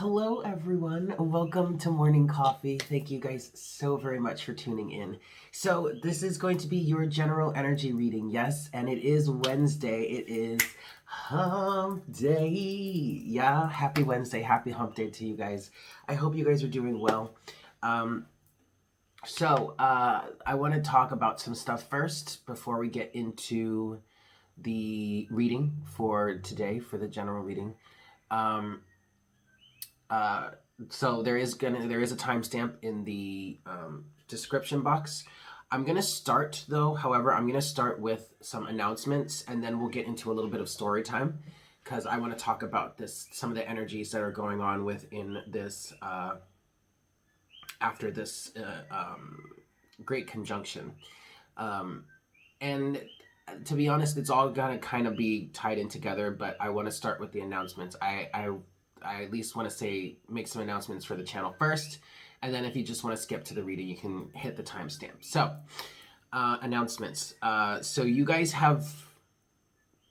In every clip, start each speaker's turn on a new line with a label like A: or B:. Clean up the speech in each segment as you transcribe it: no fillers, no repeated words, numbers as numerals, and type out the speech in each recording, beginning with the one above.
A: Hello, everyone. Welcome to Morning Coffee. Thank you guys so very much for tuning in. So, this is going to be your general energy reading, yes, and it is Wednesday. It is Hump Day. Yeah, happy Wednesday, happy Hump Day to you guys. I hope you guys are doing well. I want to talk about some stuff first before we get into the reading for today, for the general reading. So there is a timestamp in the description box. I'm gonna start though. However, I'm gonna start with some announcements, and then we'll get into a little bit of story time, because I want to talk about some of the energies that are going on within this after this great conjunction. And to be honest, it's all gonna kind of be tied in together. But I want to start with the announcements. I at least want to make some announcements for the channel first, and then if you just want to skip to the reading, you can hit the timestamp. So, announcements. So you guys have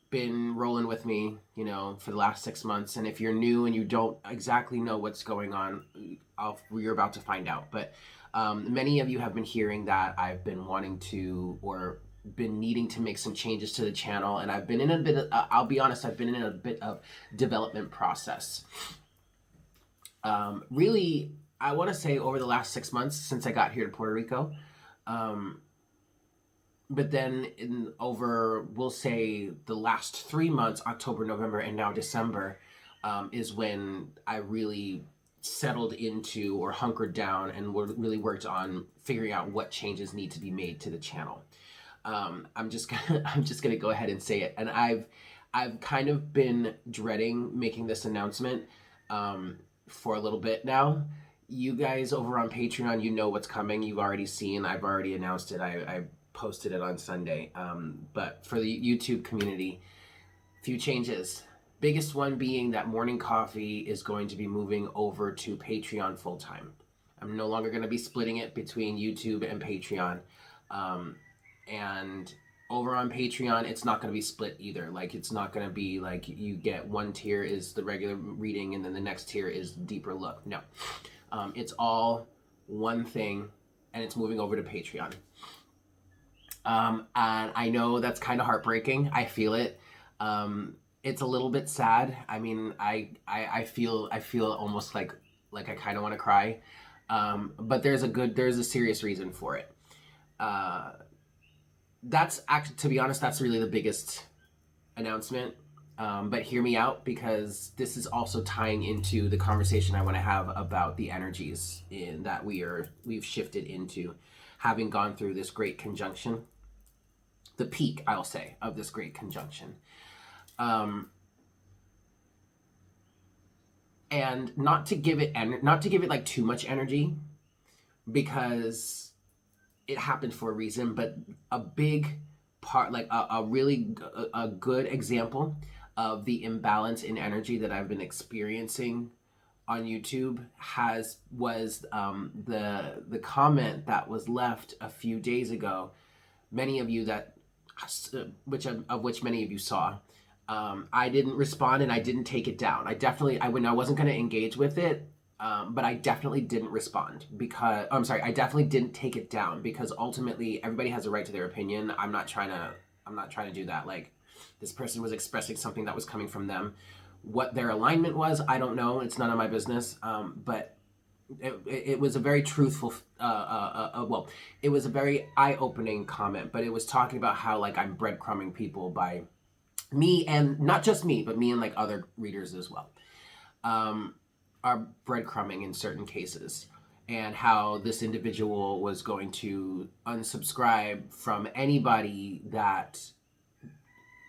A: been rolling with me, for the last 6 months, and if you're new and you don't exactly know what's going on, you're about to find out. But many of you have been hearing that I've been wanting to, or been needing to make some changes to the channel, and I've been in a bit of, I'll be honest, I've been in a bit of development process. Really, I want to say over the last 6 months since I got here to Puerto Rico, but then we'll say the last 3 months, October, November, and now December, is when I really settled into, or hunkered down, and really worked on figuring out what changes need to be made to the channel. I'm just gonna go ahead and say it. And I've kind of been dreading making this announcement for a little bit now. You guys over on Patreon, you know what's coming. You've already seen. I've already announced it. I posted it on Sunday. But for the YouTube community, few changes. Biggest one being that Morning Coffee is going to be moving over to Patreon full time. I'm no longer going to be splitting it between YouTube and Patreon. And over on Patreon, it's not going to be split either. Like, it's not going to be like you get one tier is the regular reading and then the next tier is deeper look. No. It's all one thing, and it's moving over to Patreon. And I know that's kind of heartbreaking. I feel it. It's a little bit sad. I mean, I feel almost like I kind of want to cry. But there's a serious reason for it. That's actually, to be honest, that's really the biggest announcement. But hear me out, because this is also tying into the conversation I want to have about the energies that we've shifted into, having gone through this great conjunction, the peak, I'll say, of this great conjunction. And not to give it like too much energy, because it happened for a reason, but a big part, like a really good example of the imbalance in energy that I've been experiencing on YouTube was the comment that was left a few days ago. Many of you which many of you saw. I didn't respond, and I didn't take it down. I wasn't going to engage with it. But I definitely didn't respond I definitely didn't take it down, because ultimately everybody has a right to their opinion. I'm not trying to do that. Like, this person was expressing something that was coming from them. What their alignment was, I don't know. It's none of my business. But it was a very truthful, it was a very eye-opening comment, but it was talking about how, like, I'm breadcrumbing people by me, and not just me, but me and like other readers as well. Are breadcrumbing in certain cases, and how this individual was going to unsubscribe from anybody that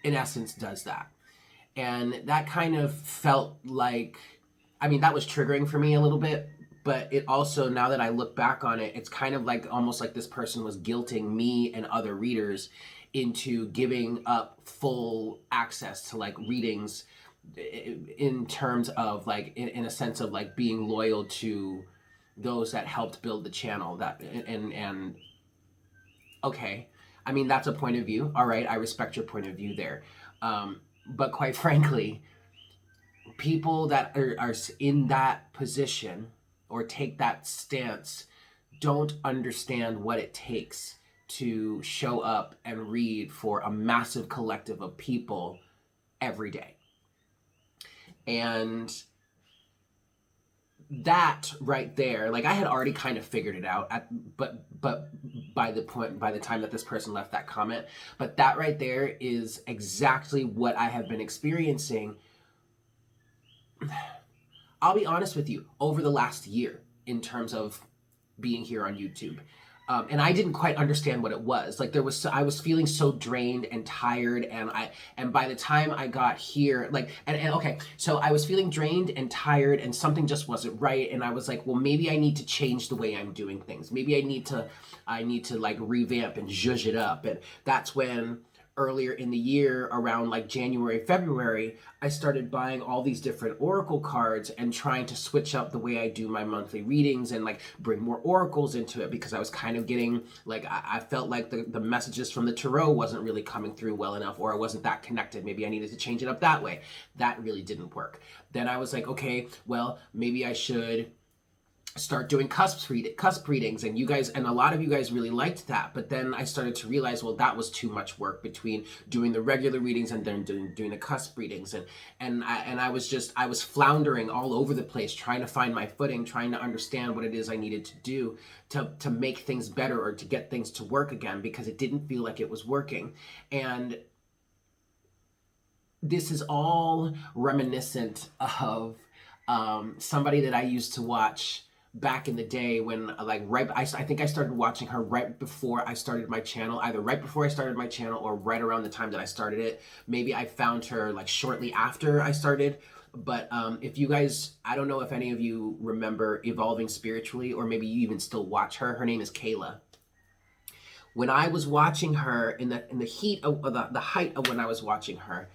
A: in essence does that. And that kind of felt like, I mean, that was triggering for me a little bit, but it also, now that I look back on it, it's kind of like almost like this person was guilting me and other readers into giving up full access to like readings, in terms of like in a sense of like being loyal to those that helped build the channel. That and okay, I mean, that's a point of view. All right, I respect your point of view there. But quite frankly, people that are in that position or take that stance don't understand what it takes to show up and read for a massive collective of people every day. And that right there, like I had already kind of figured it out but by the time that this person left that comment, but that right there is exactly what I have been experiencing. I'll be honest with you, over the last year in terms of being here on YouTube. And I didn't quite understand what it was. Like I was feeling so drained and tired, and by the time I got here, like, and okay, so I was feeling drained and tired, and something just wasn't right, and I was like, well, maybe I need to change the way I'm doing things. Maybe I need to like revamp and zhuzh it up, and that's when earlier in the year, around like January, February, I started buying all these different oracle cards and trying to switch up the way I do my monthly readings and like bring more oracles into it, because I was kind of getting like, I felt like the messages from the tarot wasn't really coming through well enough, or I wasn't that connected. Maybe I needed to change it up that way. That really didn't work. Then I was like, okay, well, maybe I should start doing cusp readings, and you guys, and a lot of you guys really liked that. But then I started to realize, well, that was too much work between doing the regular readings and then doing the cusp readings, and I was floundering all over the place, trying to find my footing, trying to understand what it is I needed to do to make things better or to get things to work again, because it didn't feel like it was working. And this is all reminiscent of somebody that I used to watch back in the day, when like I think I started watching her right before I started my channel, either right before I started my channel or right around the time that I started it. Maybe I found her like shortly after I started. But if you guys, I don't know if any of you remember Evolving Spiritually, or maybe you even still watch her. Her name is Kayla. When I was watching her in the heat of the height of when I was watching her,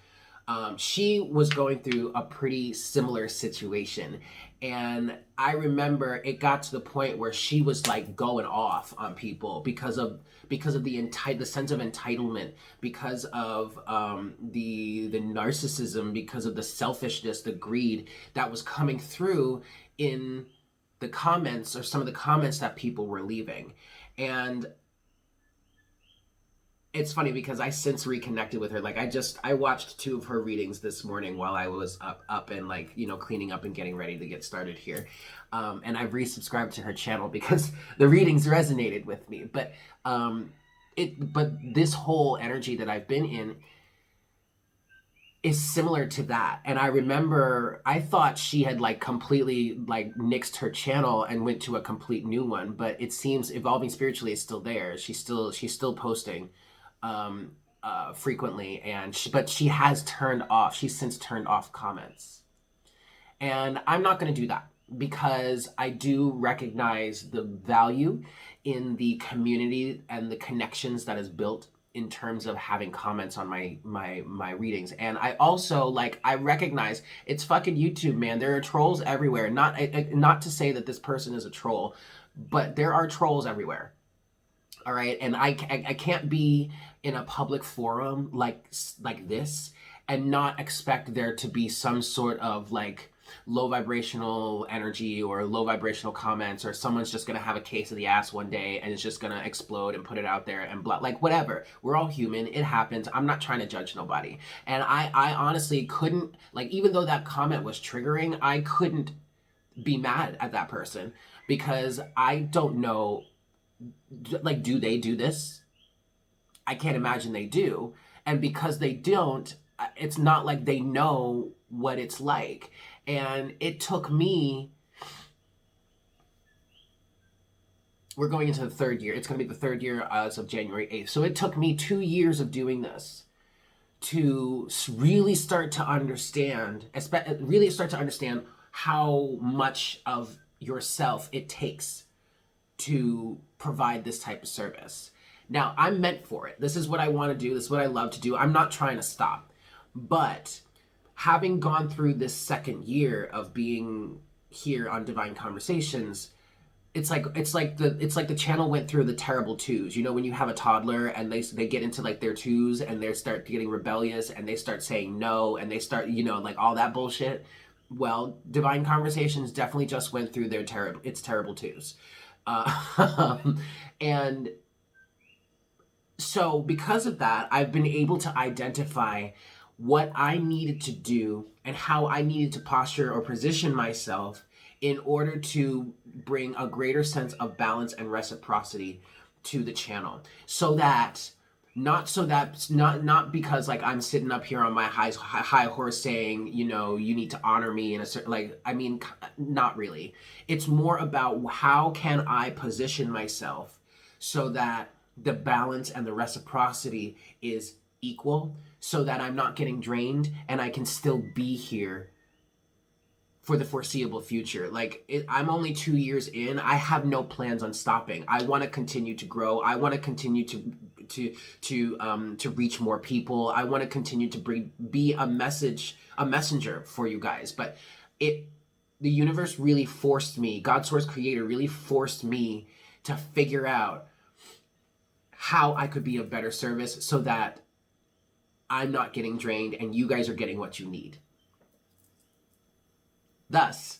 A: she was going through a pretty similar situation. And I remember it got to the point where she was like going off on people because of the sense of entitlement, because of the narcissism, because of the selfishness, the greed that was coming through in the comments, or some of the comments that people were leaving. And it's funny because I since reconnected with her. Like I watched 2 of her readings this morning while I was up and like, you know, cleaning up and getting ready to get started here. And I've resubscribed to her channel because the readings resonated with me. But this whole energy that I've been in is similar to that. And I remember I thought she had like completely like nixed her channel and went to a complete new one, but it seems Evolving Spiritually is still there. She's still posting frequently, but she has she's since turned off comments. And I'm not going to do that, because I do recognize the value in the community and the connections that is built in terms of having comments on my readings. And I also, like, I recognize it's fucking YouTube, man. There are trolls everywhere. Not to say that this person is a troll, but there are trolls everywhere. All right, and I can't be in a public forum like this and not expect there to be some sort of like low vibrational energy or low vibrational comments, or someone's just gonna have a case of the ass one day and it's just gonna explode and put it out there and blah, like whatever. We're all human. It happens. I'm not trying to judge nobody. And I honestly couldn't, like, even though that comment was triggering, I couldn't be mad at that person, because I don't know, like, do they do this? I can't imagine they do. And because they don't, it's not like they know what it's like. And it took me, we're going into the 3rd year. It's going to be the 3rd year as of January 8th. So it took me 2 years of doing this to really start to understand, how much of yourself it takes to provide this type of service. Now, I'm meant for it. This is what I want to do. This is what I love to do. I'm not trying to stop. But having gone through this 2nd year of being here on Divine Conversations, it's like the channel went through the terrible twos. You know, when you have a toddler and they get into like their twos and they start getting rebellious and they start saying no and they start, you know, like all that bullshit. Well, Divine Conversations definitely just went through their terrible twos. Uh, and so because of that, I've been able to identify what I needed to do and how I needed to posture or position myself in order to bring a greater sense of balance and reciprocity to the channel. So that not because like I'm sitting up here on my high horse saying, you know, you need to honor me in a certain, like, I mean, not really. It's more about how can I position myself so that the balance and the reciprocity is equal, so that I'm not getting drained and I can still be here for the foreseeable future. I'm only 2 years in. I have no plans on stopping. I want to continue to grow. I want to continue to reach more people. I want to continue to be a messenger for you guys. But the universe really forced me. God Source Creator really forced me to figure out how I could be of better service so that I'm not getting drained and you guys are getting what you need. Thus,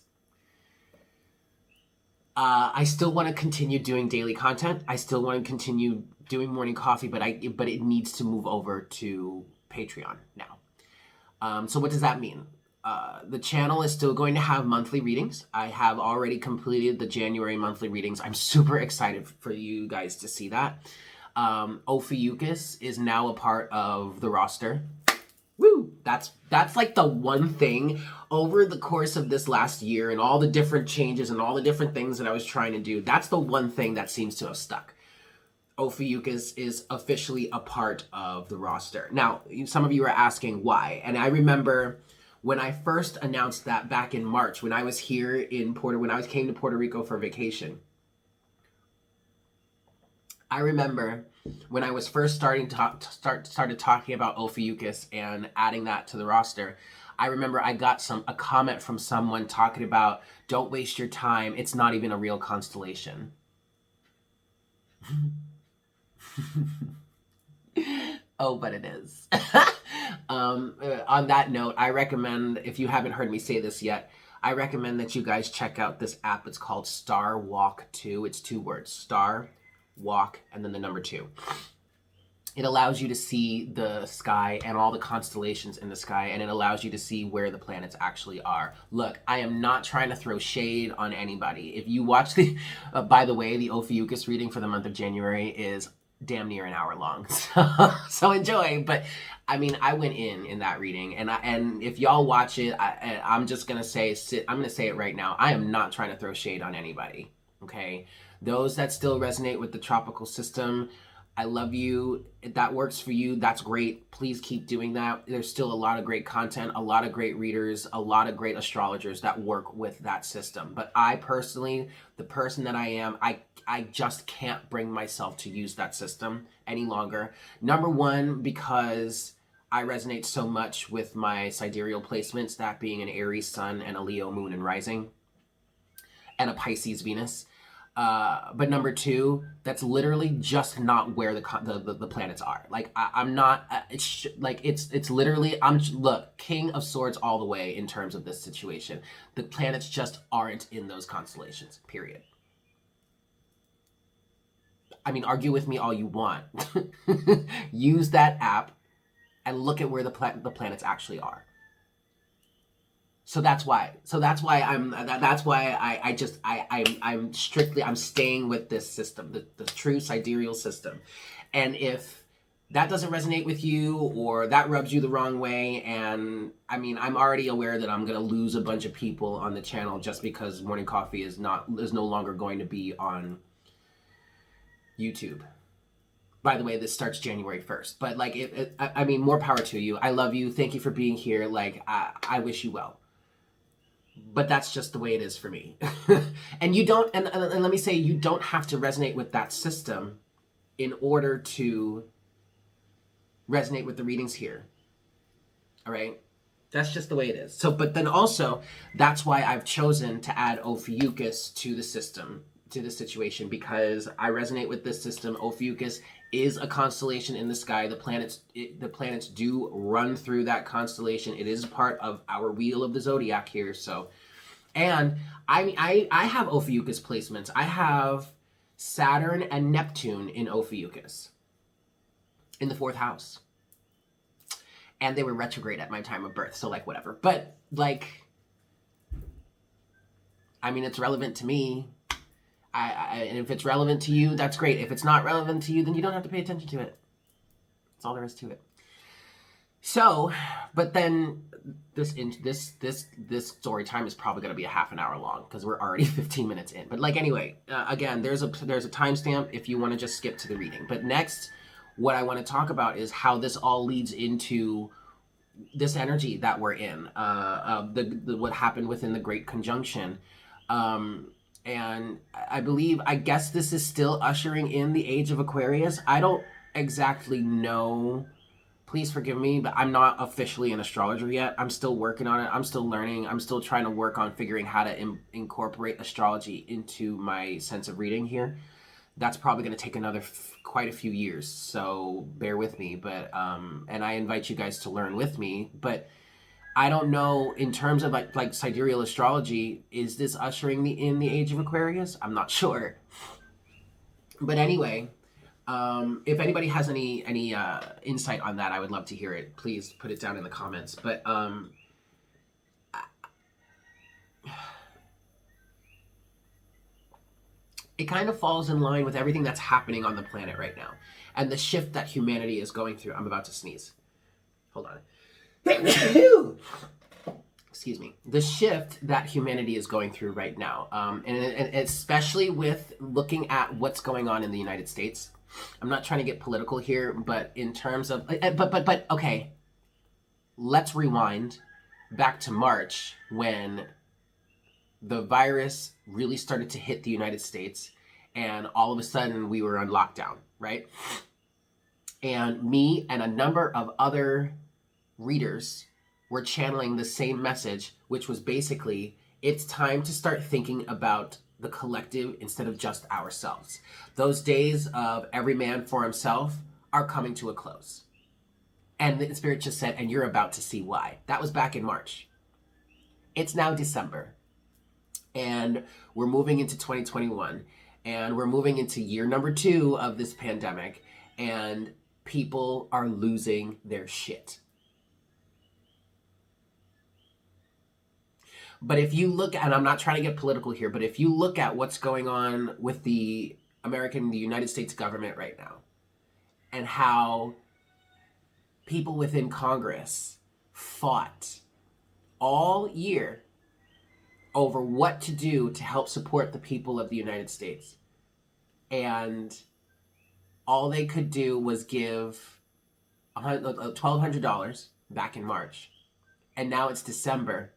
A: I still want to continue doing daily content. I still want to continue doing morning coffee, but it needs to move over to Patreon now. So what does that mean? The channel is still going to have monthly readings. I have already completed the January monthly readings. I'm super excited for you guys to see that. Ophiuchus is now a part of the roster. Woo! That's like the one thing over the course of this last year and all the different changes and all the different things that I was trying to do. That's the one thing that seems to have stuck. Ophiuchus is officially a part of the roster. Now, some of you are asking why. And I remember when I first announced that back in March, when I was here in when I came to Puerto Rico for vacation. I remember when I was first started talking about Ophiuchus and adding that to the roster. I remember I got a comment from someone talking about, don't waste your time. It's not even a real constellation. Oh, but it is. On that note, I recommend, if you haven't heard me say this yet, I recommend that you guys check out this app. It's called Star Walk 2. It's 2 words, Star Walk and then the number 2. It allows you to see the sky and all the constellations in the sky, and it allows you to see where the planets actually are. Look, I am not trying to throw shade on anybody. If you watch the, by the way, the Ophiuchus reading for the month of January is damn near an hour long, so enjoy. But I mean, I went in that reading, and if y'all watch it, I'm just gonna say, I'm gonna say it right now. I am not trying to throw shade on anybody. Okay, those that still resonate with the tropical system, I love you. If that works for you, that's great. Please keep doing that. There's still a lot of great content, a lot of great readers, a lot of great astrologers that work with that system. But I personally, the person that I am, I just can't bring myself to use that system any longer. Number one, because I resonate so much with my sidereal placements, that being an Aries sun and a Leo moon and rising, and a Pisces Venus. But number two, that's literally just not where the planets are. Like I'm not. It's literally look, King of Swords all the way in terms of this situation. The planets just aren't in those constellations. Period. I mean, argue with me all you want. Use that app and look at where the planets actually are. So that's why. I'm staying with this system, the true sidereal system. And if that doesn't resonate with you, or that rubs you the wrong way, and I mean, I'm already aware that I'm gonna lose a bunch of people on the channel just because Morning Coffee is no longer going to be on YouTube. By the way, this starts January 1st. But like, I mean, more power to you. I love you. Thank you for being here. Like, I wish you well. But that's just the way it is for me. And you don't, and let me say, you don't have to resonate with that system in order to resonate with the readings here. All right? That's just the way it is. So, but then also, that's why I've chosen to add Ophiuchus to the system, to the situation because I resonate with this system. Ophiuchus is a constellation in the sky. The planets do run through that constellation. It is part of our wheel of the zodiac here. So, and I have Ophiuchus placements. I have Saturn and Neptune in Ophiuchus in the 4th house. And they were retrograde at my time of birth, so like whatever. But like, I mean, it's relevant to me. And if it's relevant to you, that's great. If it's not relevant to you, then you don't have to pay attention to it. That's all there is to it. So, but then this story time is probably going to be a half an hour long because we're already 15 minutes in. But like anyway, again, there's a timestamp if you want to just skip to the reading. But next, what I want to talk about is how this all leads into this energy that we're in, what happened within the Great Conjunction. And I guess this is still ushering in the age of Aquarius. I don't exactly know. Please forgive me, but I'm not officially an astrologer yet. I'm still working on it. I'm still learning. I'm still trying to work on figuring how to incorporate astrology into my sense of reading here. That's probably going to take quite a few years. So bear with me. But, and I invite you guys to learn with me. But I don't know, in terms of like sidereal astrology, is this ushering in the age of Aquarius? I'm not sure. But anyway, if anybody has any insight on that, I would love to hear it. Please put it down in the comments. But it kind of falls in line with everything that's happening on the planet right now and the shift that humanity is going through. I'm about to sneeze. Hold on. Excuse me. The shift that humanity is going through right now, and especially with looking at what's going on in the United States. I'm not trying to get political here, but in terms of, but okay, let's rewind back to March when the virus really started to hit the United States, and all of a sudden we were on lockdown, right? And me and a number of other readers were channeling the same message, which was basically, it's time to start thinking about the collective instead of just ourselves. Those days of every man for himself are coming to a close. And the Spirit just said, and you're about to see why. That was back in March. It's now December. And we're moving into 2021. And we're moving into year number 2 of this pandemic. And people are losing their shit. But if you look, and I'm not trying to get political here, but if you look at what's going on with the United States government right now, and how people within Congress fought all year over what to do to help support the people of the United States. And all they could do was give $1,200 back in March. And now it's December.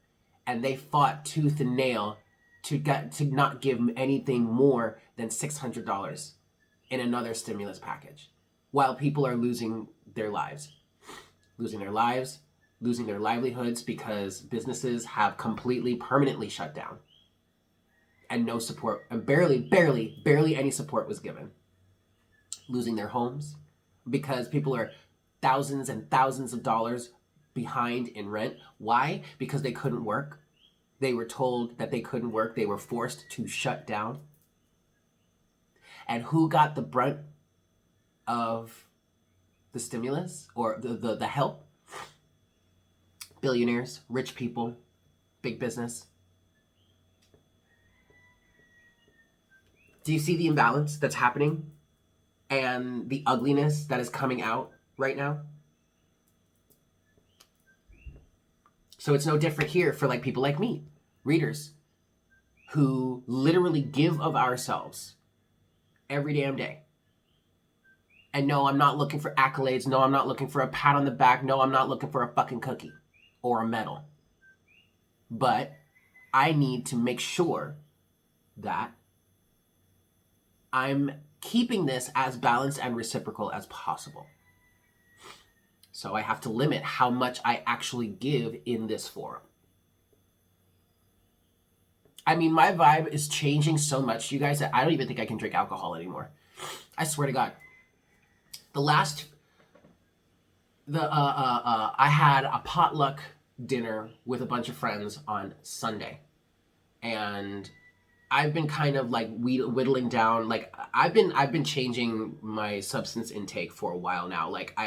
A: And they fought tooth and nail to not give anything more than $600 in another stimulus package, while people are losing their lives, losing their livelihoods because businesses have completely, permanently shut down, and no support, and barely any support was given. Losing their homes because people are thousands and thousands of dollars behind in rent. Why? Because they couldn't work. They were told that they couldn't work. They were forced to shut down. And who got the brunt of the stimulus or the help? Billionaires, rich people, big business. Do you see the imbalance that's happening and the ugliness that is coming out right now? So it's no different here for like people like me, readers, who literally give of ourselves every damn day. And no, I'm not looking for accolades. No, I'm not looking for a pat on the back. No, I'm not looking for a fucking cookie or a medal. But I need to make sure that I'm keeping this as balanced and reciprocal as possible. So I have to limit how much I actually give in this forum. I mean, my vibe is changing so much, you guys, that I don't even think I can drink alcohol anymore. I swear to God. The last, I had a potluck dinner with a bunch of friends on Sunday, and I've been kind of like whittling down. Like I've been changing my substance intake for a while now. Like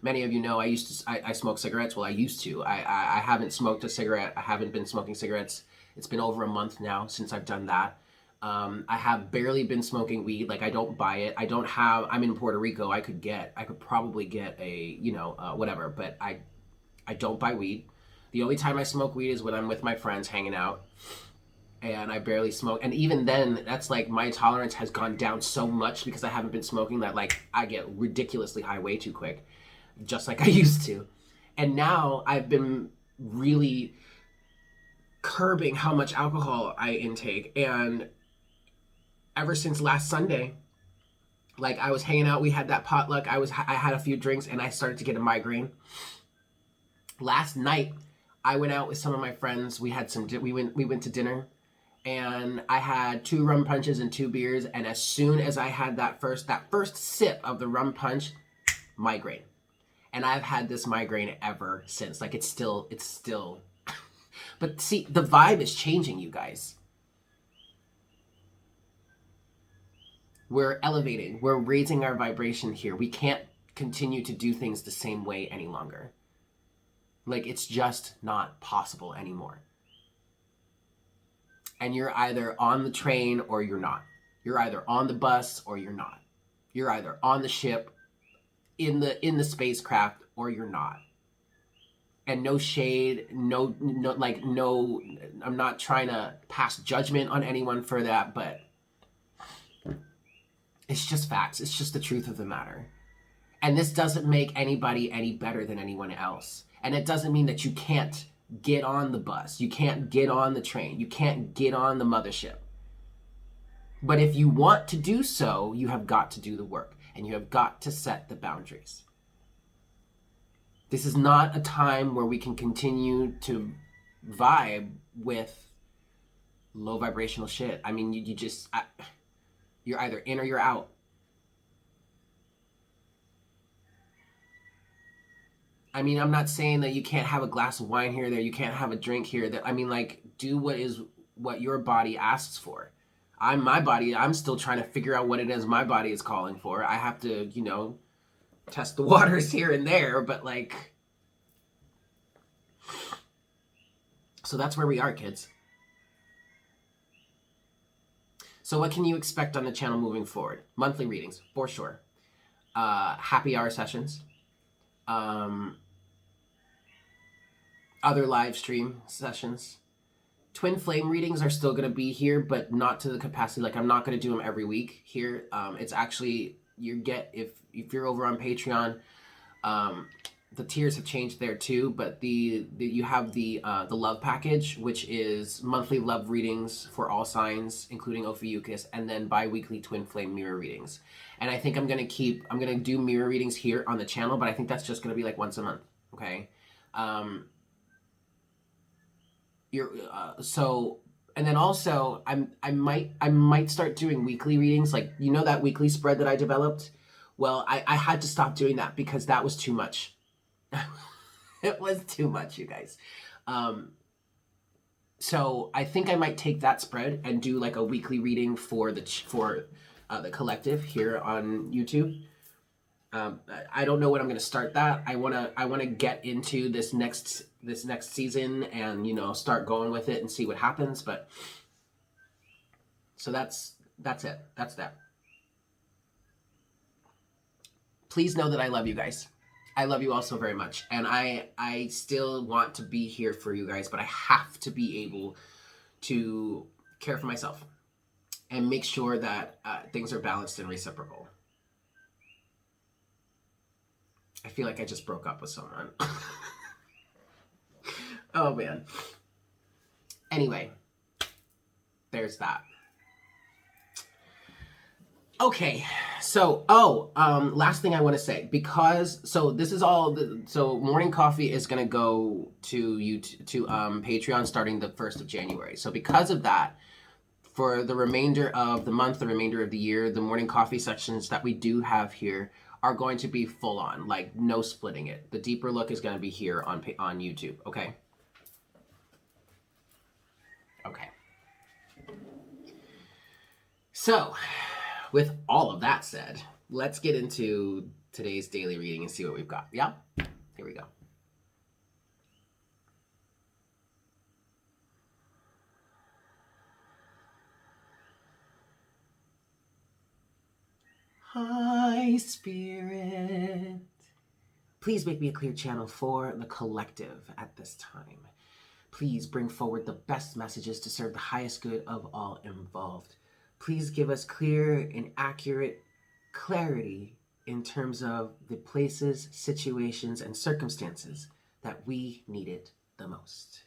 A: many of you know, I smoke cigarettes. Well, I used to. I haven't smoked a cigarette. I haven't been smoking cigarettes. It's been over a month now since I've done that. I have barely been smoking weed. Like I don't buy it. I don't have. I'm in Puerto Rico. I could probably get a whatever. But I don't buy weed. The only time I smoke weed is when I'm with my friends hanging out, and I barely smoke. And even then, that's like my tolerance has gone down so much because I haven't been smoking that like I get ridiculously high way too quick, just like I used to. And now I've been really curbing how much alcohol I intake. And ever since last Sunday, like I was hanging out, we had that potluck. I had a few drinks and I started to get a migraine. Last night, I went out with some of my friends. We went to dinner, and I had 2 rum punches and 2 beers, and as soon as I had that first sip of the rum punch, migraine. And I've had this migraine ever since. Like it's still but see, the vibe is changing, you guys. We're elevating, we're raising our vibration here. We can't continue to do things the same way any longer. Like it's just not possible anymore. And you're either on the train or you're not. You're either on the bus or you're not. You're either on the ship, in the spacecraft, or you're not. And no shade, no, I'm not trying to pass judgment on anyone for that, but it's just facts. It's just the truth of the matter. And this doesn't make anybody any better than anyone else. And it doesn't mean that you can't get on the bus. You can't get on the train. You can't get on the mothership. But if you want to do so, you have got to do the work. And you have got to set the boundaries. This is not a time where we can continue to vibe with low vibrational shit. I mean, you're either in or you're out. I mean, I'm not saying that you can't have a glass of wine here or there. You can't have a drink here. That I mean, like, do what your body asks for. I'm still trying to figure out what it is my body is calling for. I have to, test the waters here and there, but like, so that's where we are, kids. So what can you expect on the channel moving forward? Monthly readings, for sure. Happy hour sessions. Other live stream sessions. Twin flame readings are still going to be here, but not to the capacity. Like I'm not going to do them every week here. It's actually if you're over on Patreon, the tiers have changed there too. But you have the love package, which is monthly love readings for all signs, including Ophiuchus, and then bi-weekly twin flame mirror readings. And I think I'm gonna do mirror readings here on the channel, but I think that's just gonna be like once a month. Okay. And then also I might start doing weekly readings, like that weekly spread that I developed. Well, I had to stop doing that because that was too much. It was too much, you guys. So I think I might take that spread and do like a weekly reading for the collective here on YouTube. I don't know when I'm going to start that. I want to get into this next season and start going with it and see what happens. But so that's it. That's that. Please know that I love you guys. I love you all so very much, and I still want to be here for you guys, but I have to be able to care for myself and make sure that things are balanced and reciprocal. I feel like I just broke up with someone. Oh, man. Anyway, there's that. Okay, so last thing I want to say, because this is all so morning coffee is gonna go to Patreon starting the 1st of January. So because of that, for the remainder of the month, the remainder of the year, the morning coffee sections that we do have here are going to be full on, like no splitting it. The deeper look is going to be here on YouTube. Okay. Okay. So, with all of that said, let's get into today's daily reading and see what we've got. Yeah? Here we go. Hi, Spirit. Please make me a clear channel for the collective at this time. Please bring forward the best messages to serve the highest good of all involved. Please give us clear and accurate clarity in terms of the places, situations, and circumstances that we need it the most.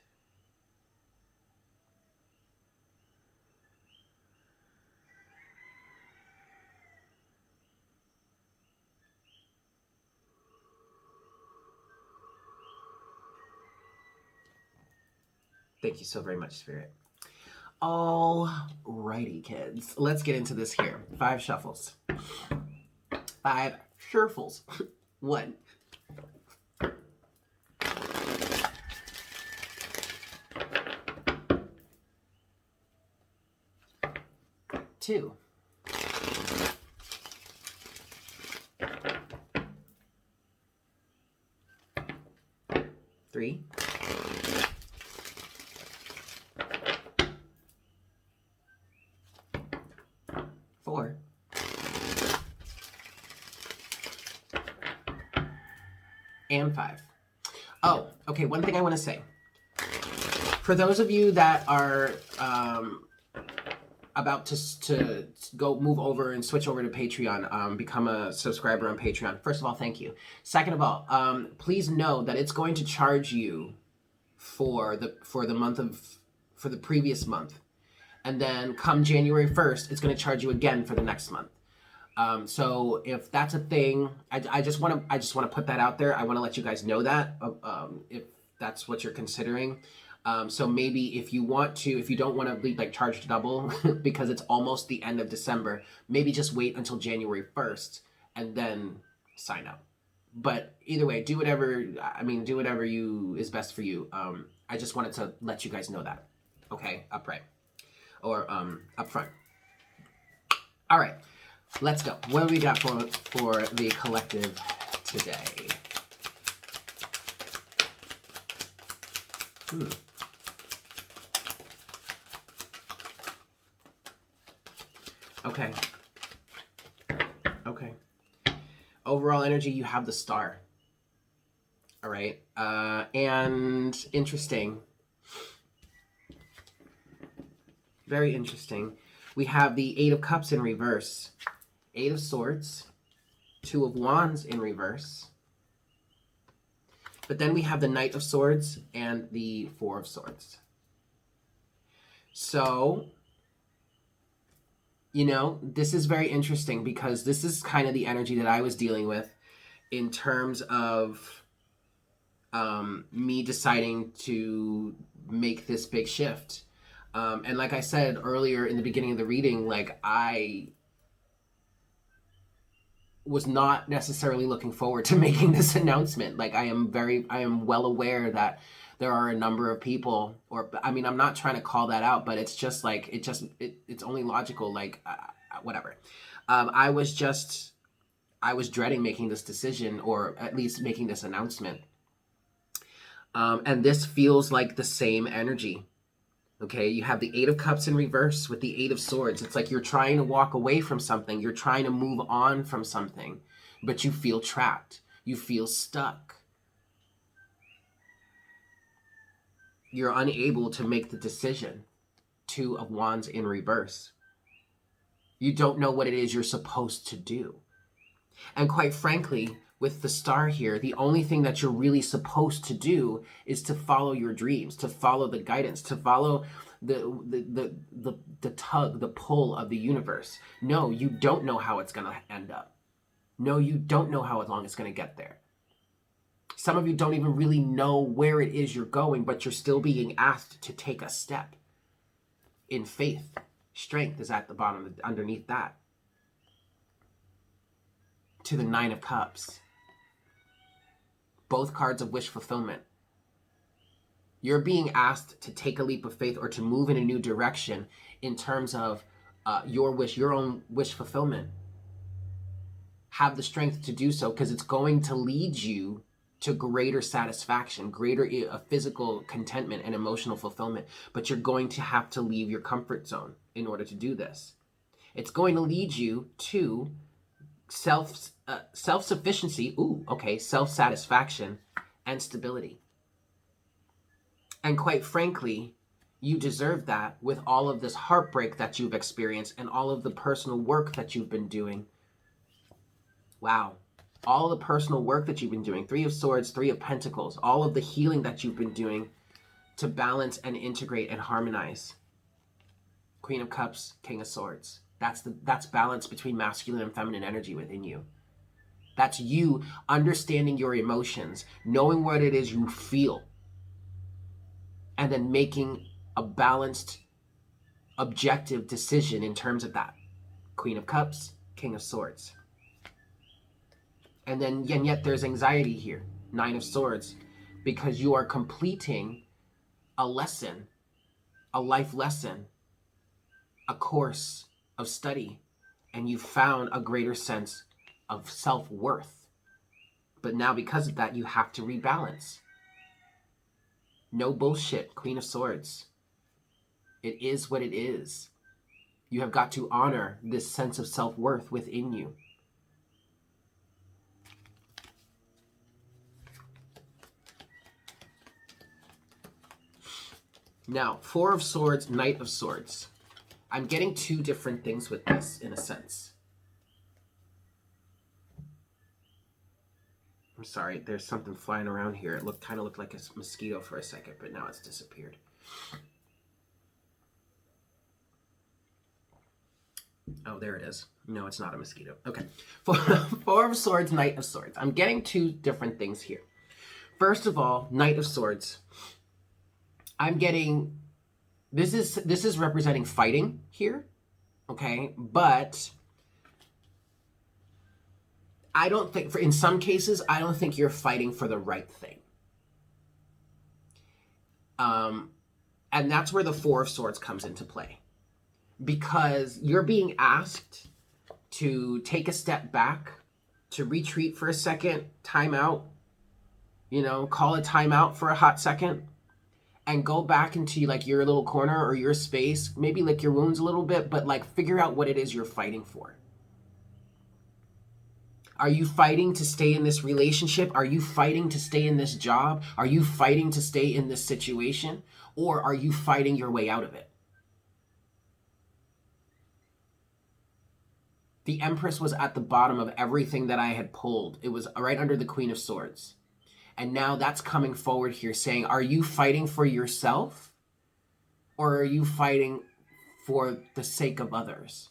A: Thank you so very much, Spirit. Alrighty, kids. Let's get into this here. 5 shuffles. 5 shuffles. 1. 2. 3. 4. And 5. Oh, okay, one thing I want to say. For those of you that are about to go move over and switch over to Patreon, become a subscriber on Patreon, first of all, thank you. Second of all, please know that it's going to charge you for the previous month. And then come January 1st, it's going to charge you again for the next month. So if that's a thing, I just want to put that out there. I want to let you guys know that if that's what you're considering. So maybe if you don't want to be like charged double because it's almost the end of December, maybe just wait until January 1st and then sign up. But either way, do whatever you is best for you. I just wanted to let you guys know that. Okay, upright. Or up front. All right, let's go. What do we got for the collective today? Okay. Okay. Overall energy, you have the Star. All right. And interesting. Very interesting. We have the 8 of Cups in reverse, 8 of Swords, 2 of Wands in reverse. But then we have the Knight of Swords and the 4 of Swords. So, this is very interesting because this is kind of the energy that I was dealing with in terms of me deciding to make this big shift. And like I said earlier in the beginning of the reading, like I was not necessarily looking forward to making this announcement. Like I am well aware that there are a number of people, I'm not trying to call that out, but it's just like, it's only logical, like whatever. I was dreading making this decision, or at least making this announcement. And this feels like the same energy. Okay, you have the 8 of Cups in reverse with the 8 of Swords. It's like you're trying to walk away from something. You're trying to move on from something, but you feel trapped. You feel stuck. You're unable to make the decision. 2 of Wands in reverse. You don't know what it is you're supposed to do. And quite frankly, with the star here, the only thing that you're really supposed to do is to follow your dreams, to follow the guidance, to follow the tug, the pull of the universe. No, you don't know how it's going to end up. No, you don't know how long it's going to get there. Some of you don't even really know where it is you're going, but you're still being asked to take a step in faith. Strength is at the bottom, underneath that. To the Nine of Cups. Both cards of wish fulfillment. You're being asked to take a leap of faith or to move in a new direction in terms of your wish, your own wish fulfillment. Have the strength to do so, because it's going to lead you to greater satisfaction, greater physical contentment and emotional fulfillment. But you're going to have to leave your comfort zone in order to do this. It's going to lead you to self-sufficiency, self-satisfaction and stability. And quite frankly, you deserve that with all of this heartbreak that you've experienced and all of the personal work that you've been doing. Wow. All the personal work that you've been doing, Three of Swords, Three of Pentacles, all of the healing that you've been doing to balance and integrate and harmonize. Queen of Cups, King of Swords. That's balance between masculine and feminine energy within you. That's you understanding your emotions, knowing what it is you feel, and then making a balanced, objective decision in terms of that. Queen of Cups, King of Swords. And yet there's anxiety here, Nine of Swords, because you are completing a lesson, a life lesson, a course of study, and you found a greater sense of self-worth. But now because of that, you have to rebalance. No bullshit, Queen of Swords. It is what it is. You have got to honor this sense of self-worth within you. Now, Four of Swords, Knight of Swords. I'm getting two different things with this, in a sense. I'm sorry, there's something flying around here. It kind of looked like a mosquito for a second, but now it's disappeared. Oh, there it is. No, it's not a mosquito. Okay. Four of Swords, Knight of Swords. I'm getting two different things here. First of all, Knight of Swords. I'm getting... This is representing fighting here, okay? But I don't think, in some cases, I don't think you're fighting for the right thing. And that's where the Four of Swords comes into play. Because you're being asked to take a step back, to retreat for a second, time out, call a timeout for a hot second, and go back into like your little corner or your space, maybe lick your wounds a little bit, but like figure out what it is you're fighting for. Are you fighting to stay in this relationship? Are you fighting to stay in this job? Are you fighting to stay in this situation? Or are you fighting your way out of it? The Empress was at the bottom of everything that I had pulled. It was right under the Queen of Swords. And now that's coming forward here saying, are you fighting for yourself? Or are you fighting for the sake of others?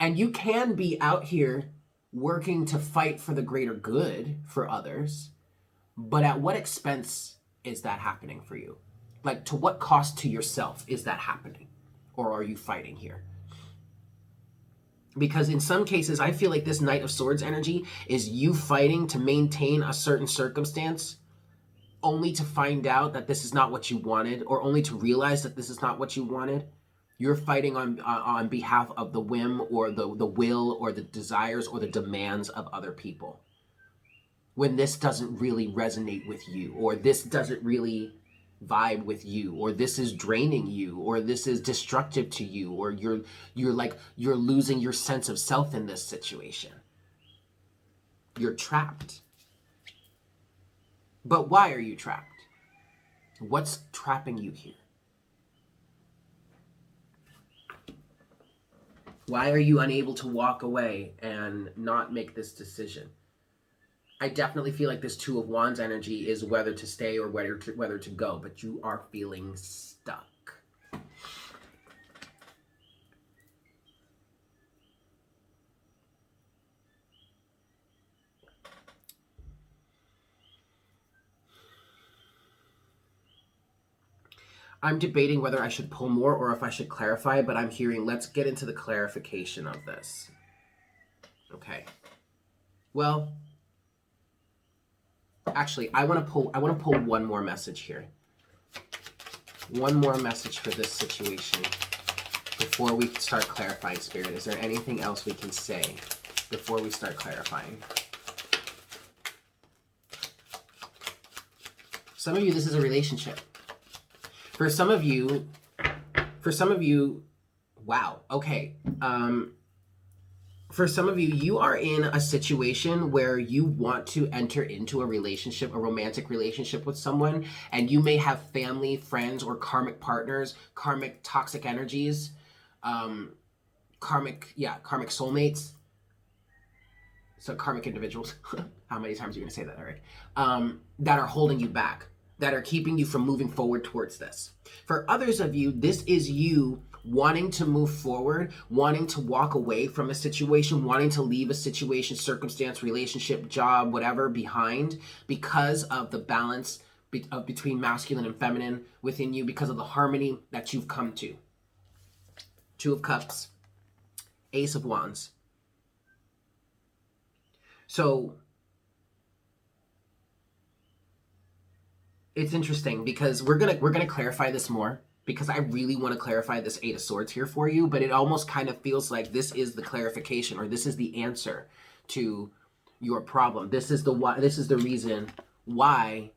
A: And you can be out here working to fight for the greater good for others, but at what expense is that happening for you? Like, to what cost to yourself is that happening? Or are you fighting here? Because in some cases, I feel like this Knight of Swords energy is you fighting to maintain a certain circumstance only to find out that this is not what you wanted, or only to realize that this is not what you wanted. You're fighting on behalf of the whim or the will or the desires or the demands of other people. When this doesn't really resonate with you, or this doesn't really vibe with you, or this is draining you, or this is destructive to you, or you're losing your sense of self in this situation. You're trapped. But why are you trapped? What's trapping you here? Why are you unable to walk away and not make this decision? I definitely feel like this Two of Wands energy is whether to stay or whether to go, but you are feeling stuck. I'm debating whether I should pull more or if I should clarify, but I'm hearing, let's get into the clarification of this. Okay. Well, actually, I want to pull one more message here. One more message for this situation before we start clarifying, Spirit. Is there anything else we can say before we start clarifying? Some of you, this is a relationship. For some of you, wow, okay. For some of you, you are in a situation where you want to enter into a relationship, a romantic relationship with someone, and you may have family, friends, or karmic partners, karmic toxic energies, karmic soulmates. So karmic individuals. How many times are you going to say that, Eric? That are holding you back, that are keeping you from moving forward towards this. For others of you, this is you wanting to move forward, wanting to walk away from a situation, wanting to leave a situation, circumstance, relationship, job, whatever behind because of the balance between masculine and feminine within you, because of the harmony that you've come to. Two of Cups, Ace of Wands. So it's interesting because we're gonna clarify this more, because I really want to clarify this Eight of Swords here for you, but it almost kind of feels like this is the clarification, or this is the answer to your problem. This is the reason why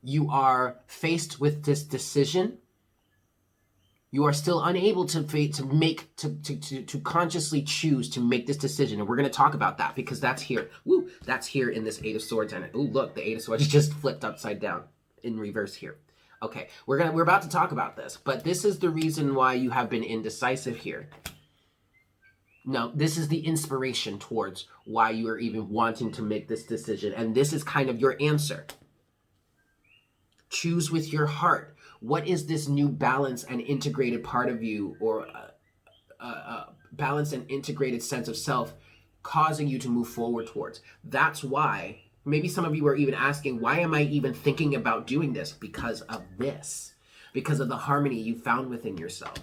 A: you are faced with this decision. You are still unable to consciously choose to make this decision. And we're going to talk about that, because that's here. Woo! That's here in this Eight of Swords. And ooh, look, the Eight of Swords just flipped upside down in reverse here. Okay, we're about to talk about this, but this is the reason why you have been indecisive here. No, this is the inspiration towards why you are even wanting to make this decision. And this is kind of your answer. Choose with your heart. What is this new balanced and integrated part of you, or a balanced and integrated sense of self causing you to move forward towards? That's why maybe some of you are even asking, why am I even thinking about doing this? Because of this. Because of the harmony you found within yourself.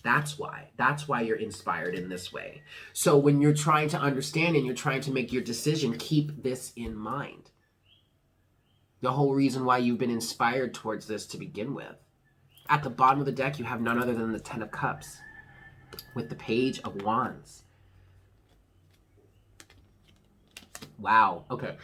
A: That's why. That's why you're inspired in this way. So when you're trying to understand and you're trying to make your decision, keep this in mind. The whole reason why you've been inspired towards this to begin with. At the bottom of the deck, you have none other than the Ten of Cups with the Page of Wands. Wow. Okay.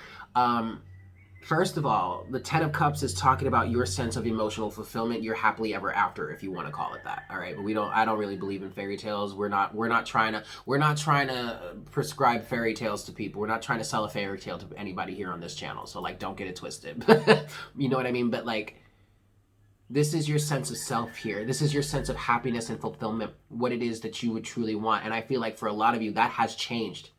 A: First of all, the Ten of Cups is talking about your sense of emotional fulfillment, your happily ever after, if you want to call it that. All right, but I don't really believe in fairy tales. We're not trying to prescribe fairy tales to people. We're not trying to sell a fairy tale to anybody here on this channel. So like, don't get it twisted. You know what I mean? But like, this is your sense of self here. This is your sense of happiness and fulfillment, what it is that you would truly want. And I feel like for a lot of you, that has changed.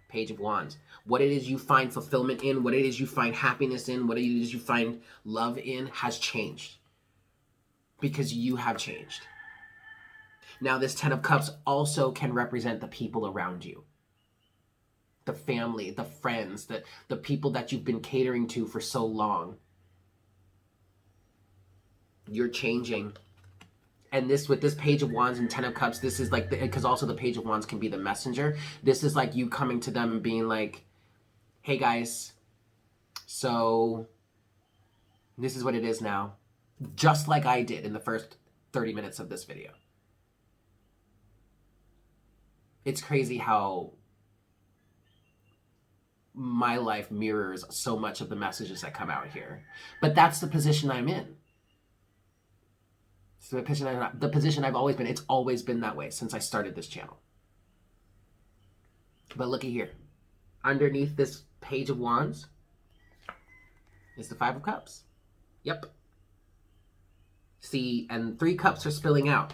A: Page of Wands. What it is you find fulfillment in, what it is you find happiness in, what it is you find love in has changed. Because you have changed. Now this Ten of Cups also can represent the people around you. The family, the friends, the people that you've been catering to for so long. You're changing. And this, with this Page of Wands and Ten of Cups, this is like, because also the Page of Wands can be the messenger. This is like you coming to them and being like, hey guys, so this is what it is now. Just like I did in the first 30 minutes of this video. It's crazy how my life mirrors so much of the messages that come out here. But that's the position I'm in. So the position I've always been. It's always been that way since I started this channel. But looky here. Underneath this Page of Wands is the Five of Cups. Yep. See, and 3 cups are spilling out.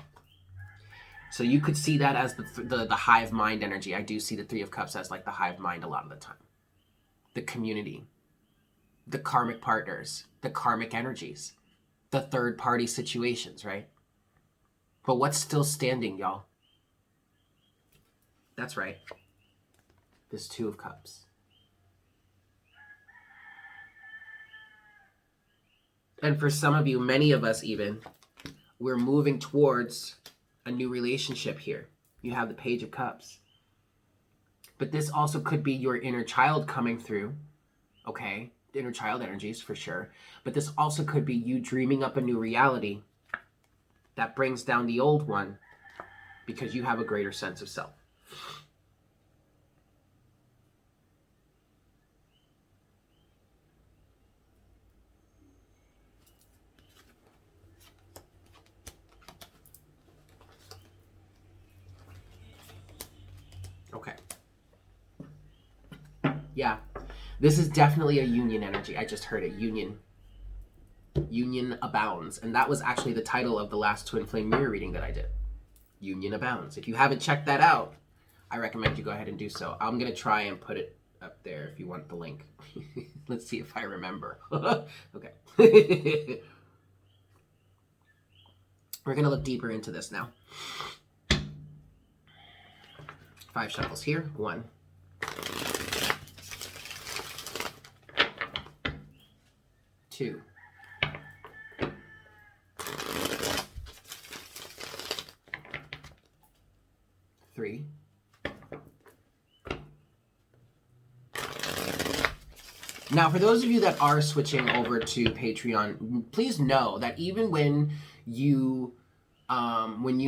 A: So you could see that as the hive mind energy. I do see the Three of Cups as like the hive mind a lot of the time. The community, the karmic partners, the karmic energies, the third party situations, right? But what's still standing, y'all? That's right. This Two of Cups. And for some of you, many of us even, we're moving towards a new relationship here. You have the Page of Cups. But this also could be your inner child coming through, okay? Inner child energies for sure. But this also could be you dreaming up a new reality that brings down the old one because you have a greater sense of self. Okay. Yeah. This is definitely a union energy. I just heard it. Union. Union abounds. And that was actually the title of the last Twin Flame Mirror reading that I did. Union abounds. If you haven't checked that out, I recommend you go ahead and do so. I'm going to try and put it up there if you want the link. Let's see if I remember. Okay. We're going to look deeper into this now. 5 shuffles here. 1. 2. 3. Now, for those of you that are switching over to Patreon, please know that even when you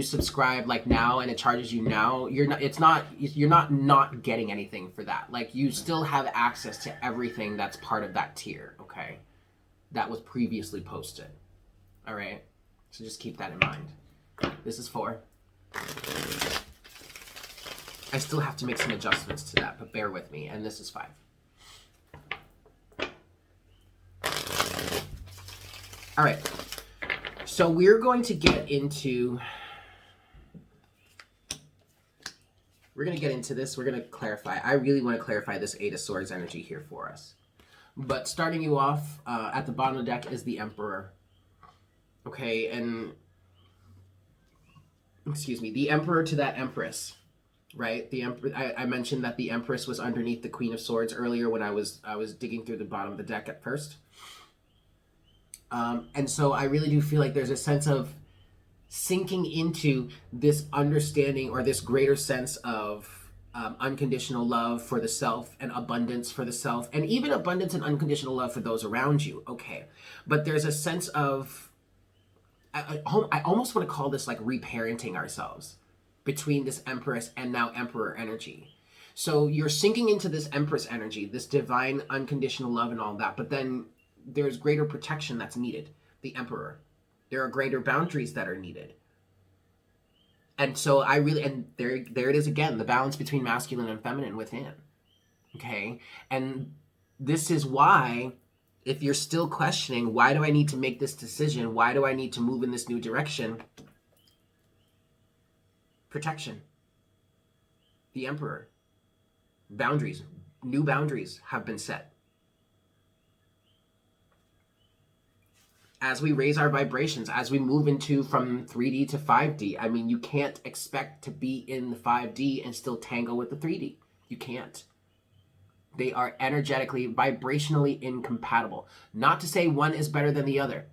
A: subscribe like now and it charges you now, you're not getting anything for that. Like, you still have access to everything that's part of that tier, okay? That was previously posted. All right? So just keep that in mind. This is 4. I still have to make some adjustments to that, but bear with me. And this is 5. All right. So we're going to get into... We're going to get into this. We're going to clarify. I really want to clarify this 8 of Swords energy here for us. But starting you off, at the bottom of the deck is the Emperor. Okay, and... Excuse me. The Emperor to that Empress. Right, the Empress. I mentioned that the Empress was underneath the Queen of Swords earlier when I was digging through the bottom of the deck at first, and so I really do feel like there's a sense of sinking into this understanding or this greater sense of unconditional love for the self and abundance for the self, and even abundance and unconditional love for those around you. Okay, but there's a sense of I almost want to call this like reparenting ourselves between this Empress and now Emperor energy. So you're sinking into this Empress energy, this divine unconditional love and all that, but then there's greater protection that's needed, the Emperor. There are greater boundaries that are needed. And so there it is again, the balance between masculine and feminine within. Okay? And this is why, if you're still questioning, why do I need to make this decision? Why do I need to move in this new direction? Protection. The Emperor. Boundaries. New boundaries have been set. As we raise our vibrations, as we move into from 3D to 5D, I mean, you can't expect to be in the 5D and still tangle with the 3D. You can't. They are energetically, vibrationally incompatible. Not to say one is better than the other.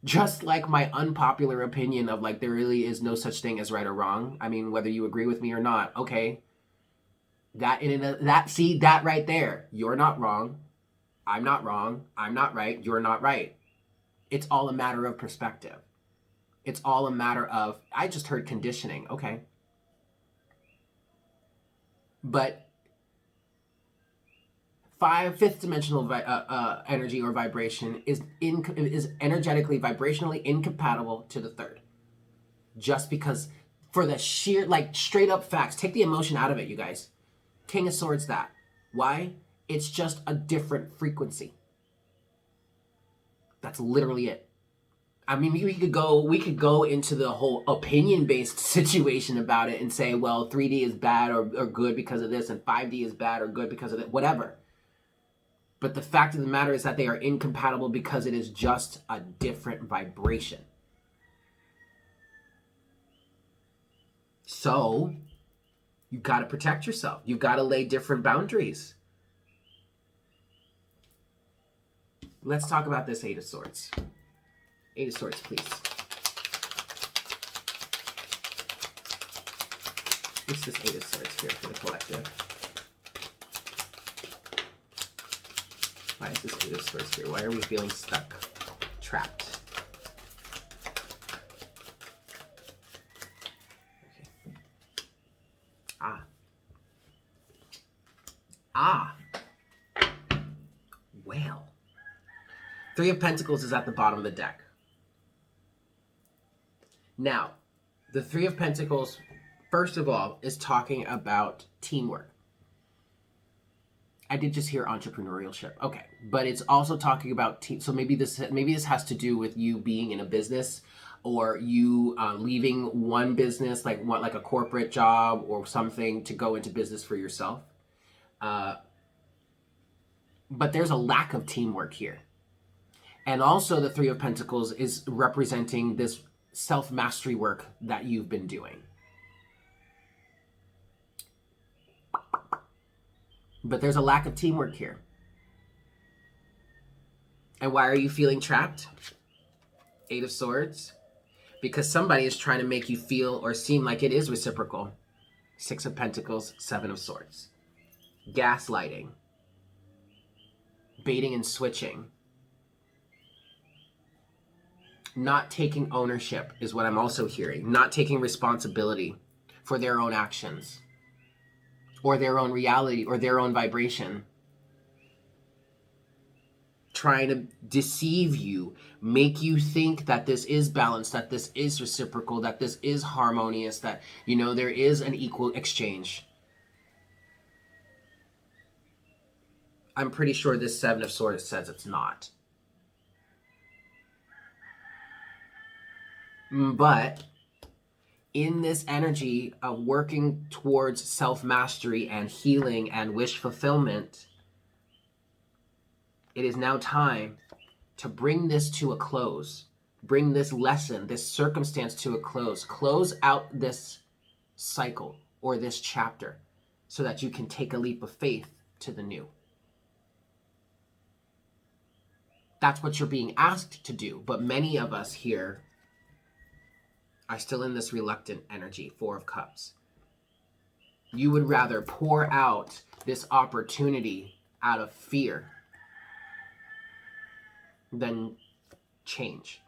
A: Just like my unpopular opinion of like there really is no such thing as right or wrong. I mean, whether you agree with me or not, okay. That right there. You're not wrong. I'm not wrong. I'm not right. You're not right. It's all a matter of perspective. It's all a matter of, I just heard conditioning. Okay. But fifth dimensional energy or vibration is energetically, vibrationally incompatible to the third. Just because, for the sheer, like, straight up facts. Take the emotion out of it, you guys. King of Swords, that. Why? It's just a different frequency. That's literally it. I mean, we could go into the whole opinion-based situation about it and say, well, 3D is bad or good because of this, and 5D is bad or good because of that, whatever. But the fact of the matter is that they are incompatible because it is just a different vibration. So, you've got to protect yourself. You've got to lay different boundaries. Let's talk about this Eight of Swords. Eight of Swords, please. What's this Eight of Swords here for the collective? Why is this Eight of Swords here? Why are we feeling stuck, trapped? Okay. Well. Three of Pentacles is at the bottom of the deck. Now, the Three of Pentacles, first of all, is talking about teamwork. I did just hear entrepreneurship. Okay, but it's also talking about team. So maybe this has to do with you being in a business, or you leaving one business, like a corporate job or something, to go into business for yourself. But there's a lack of teamwork here. And also the Three of Pentacles is representing this self-mastery work that you've been doing. But there's a lack of teamwork here. And why are you feeling trapped? Eight of Swords. Because somebody is trying to make you feel or seem like it is reciprocal. Six of Pentacles, Seven of Swords. Gaslighting. Baiting and switching. Not taking ownership is what I'm also hearing. Not taking responsibility for their own actions, or their own reality, or their own vibration. Trying to deceive you, make you think that this is balanced, that this is reciprocal, that this is harmonious, that, you know, there is an equal exchange. I'm pretty sure this Seven of Swords says it's not. But in this energy of working towards self-mastery and healing and wish fulfillment, it is now time to bring this to a close. Bring this lesson, this circumstance to a close. Close out this cycle or this chapter so that you can take a leap of faith to the new. That's what you're being asked to do. But many of us here are still in this reluctant energy, Four of Cups. You would rather pour out this opportunity out of fear than change.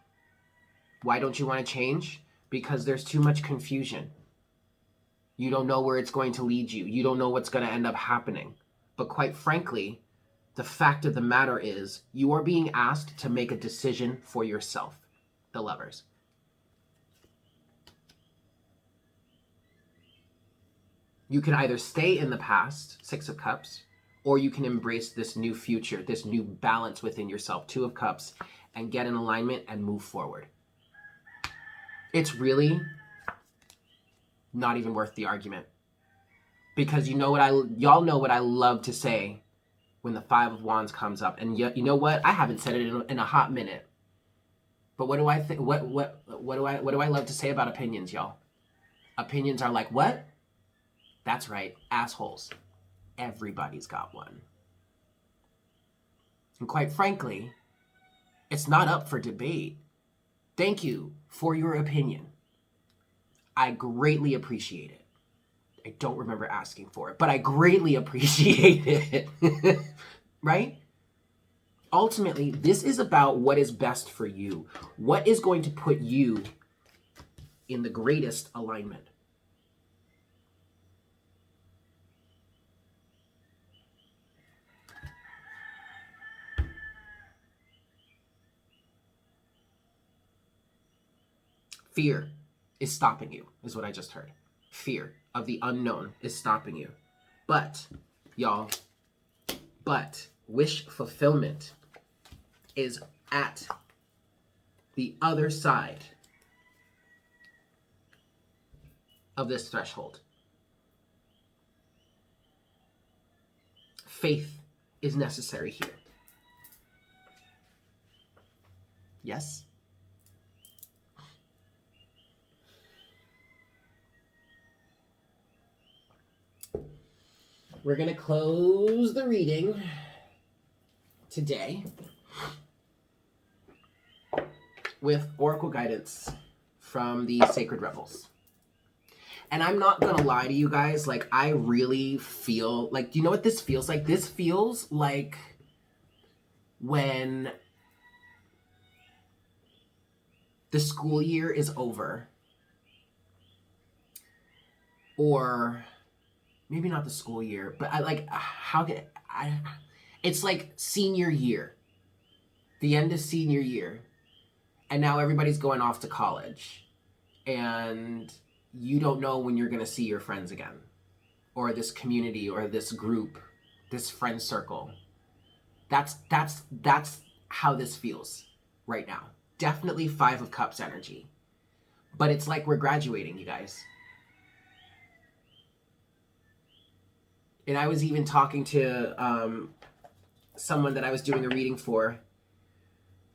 A: Why don't you want to change? Because there's too much confusion. You don't know where it's going to lead you. You don't know what's going to end up happening. But quite frankly, the fact of the matter is you are being asked to make a decision for yourself, the Lovers. You can either stay in the past, Six of Cups, or you can embrace this new future, this new balance within yourself, Two of Cups, and get in alignment and move forward. It's really not even worth the argument. Because y'all know what I love to say when the Five of Wands comes up. And you know what? I haven't said it in a hot minute. But what do I think? What do I love to say about opinions, y'all? Opinions are like what? That's right, assholes. Everybody's got one. And quite frankly, it's not up for debate. Thank you for your opinion. I greatly appreciate it. I don't remember asking for it, but I greatly appreciate it. Right? Ultimately, this is about what is best for you. What is going to put you in the greatest alignment? Fear is stopping you, is what I just heard. Fear of the unknown is stopping you. But, y'all, wish fulfillment is at the other side of this threshold. Faith is necessary here. Yes? We're going to close the reading today with oracle guidance from the Sacred Rebels. And I'm not going to lie to you guys, like, I really feel, like, do you know what this feels like? This feels like when the school year is over, or maybe not the school year, but it's like senior year, the end of senior year, and now everybody's going off to college, and you don't know when you're going to see your friends again, or this community, or this group, this friend circle. That's how this feels right now. Definitely 5 of Cups energy. But it's like we're graduating, you guys. And I was even talking to someone that I was doing a reading for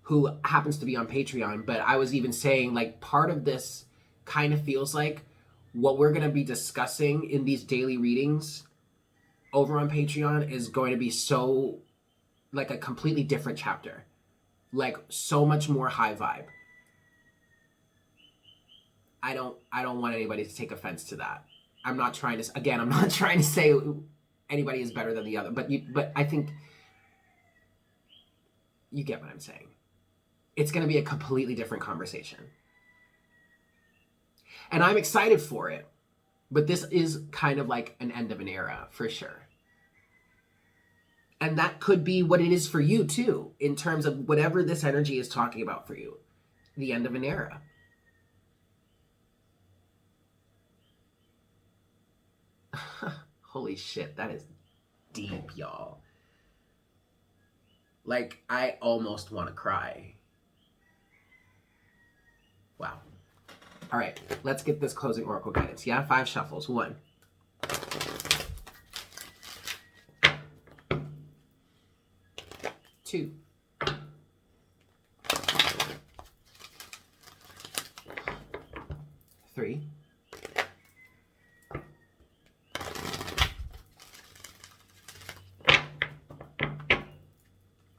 A: who happens to be on Patreon, but I was even saying, like, part of this kind of feels like what we're going to be discussing in these daily readings over on Patreon is going to be so, like, a completely different chapter. Like, so much more high vibe. I don't want anybody to take offense to that. I'm not trying to say anybody is better than the other, but I think you get what I'm saying. It's going to be a completely different conversation. And I'm excited for it, but this is kind of like an end of an era for sure. And that could be what it is for you too, in terms of whatever this energy is talking about for you. The end of an era. Holy shit, that is deep, y'all. Like, I almost want to cry. Wow. All right, let's get this closing oracle guidance. Yeah, 5 shuffles. 1. 2. 3.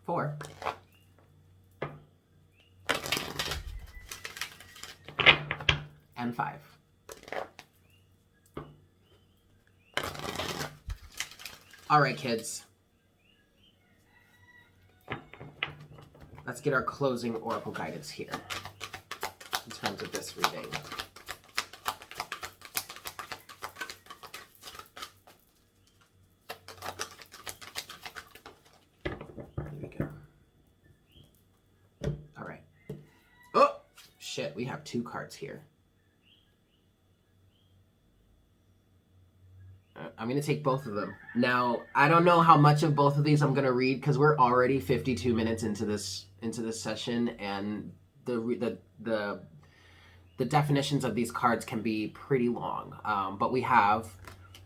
A: 4. And 5. All right, kids. Let's get our closing oracle guidance here in terms of this reading. Here we go. All right. Oh, shit. We have 2 cards here. I'm going to take both of them. Now, I don't know how much of both of these I'm going to read because we're already 52 minutes into this session, and the definitions of these cards can be pretty long. But we have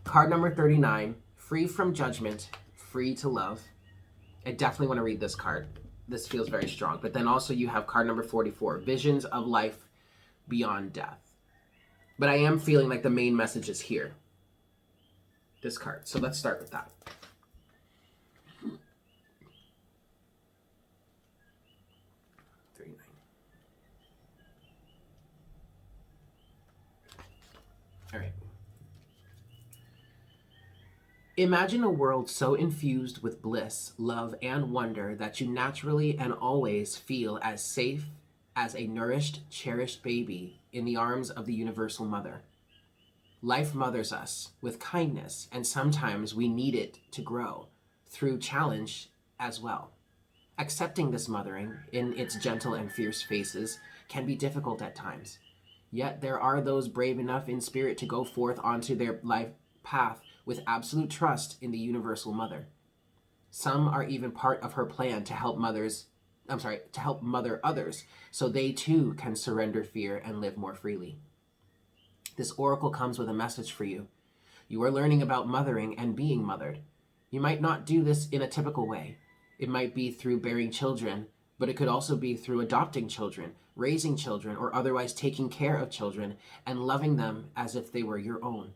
A: card number 39, free from judgment, free to love. I definitely want to read this card. This feels very strong. But then also you have card number 44, visions of life beyond death. But I am feeling like the main message is here. This card. So let's start with that. All right. Imagine a world so infused with bliss, love, and wonder that you naturally and always feel as safe as a nourished, cherished baby in the arms of the universal mother. Life mothers us with kindness, and sometimes we need it to grow through challenge as well. Accepting this mothering in its gentle and fierce phases can be difficult at times. Yet there are those brave enough in spirit to go forth onto their life path with absolute trust in the universal mother. Some are even part of her plan to help mothers to help mother others so they too can surrender fear and live more freely. This oracle comes with a message for you. You are learning about mothering and being mothered. You might not do this in a typical way. It might be through bearing children, but it could also be through adopting children, raising children, or otherwise taking care of children and loving them as if they were your own.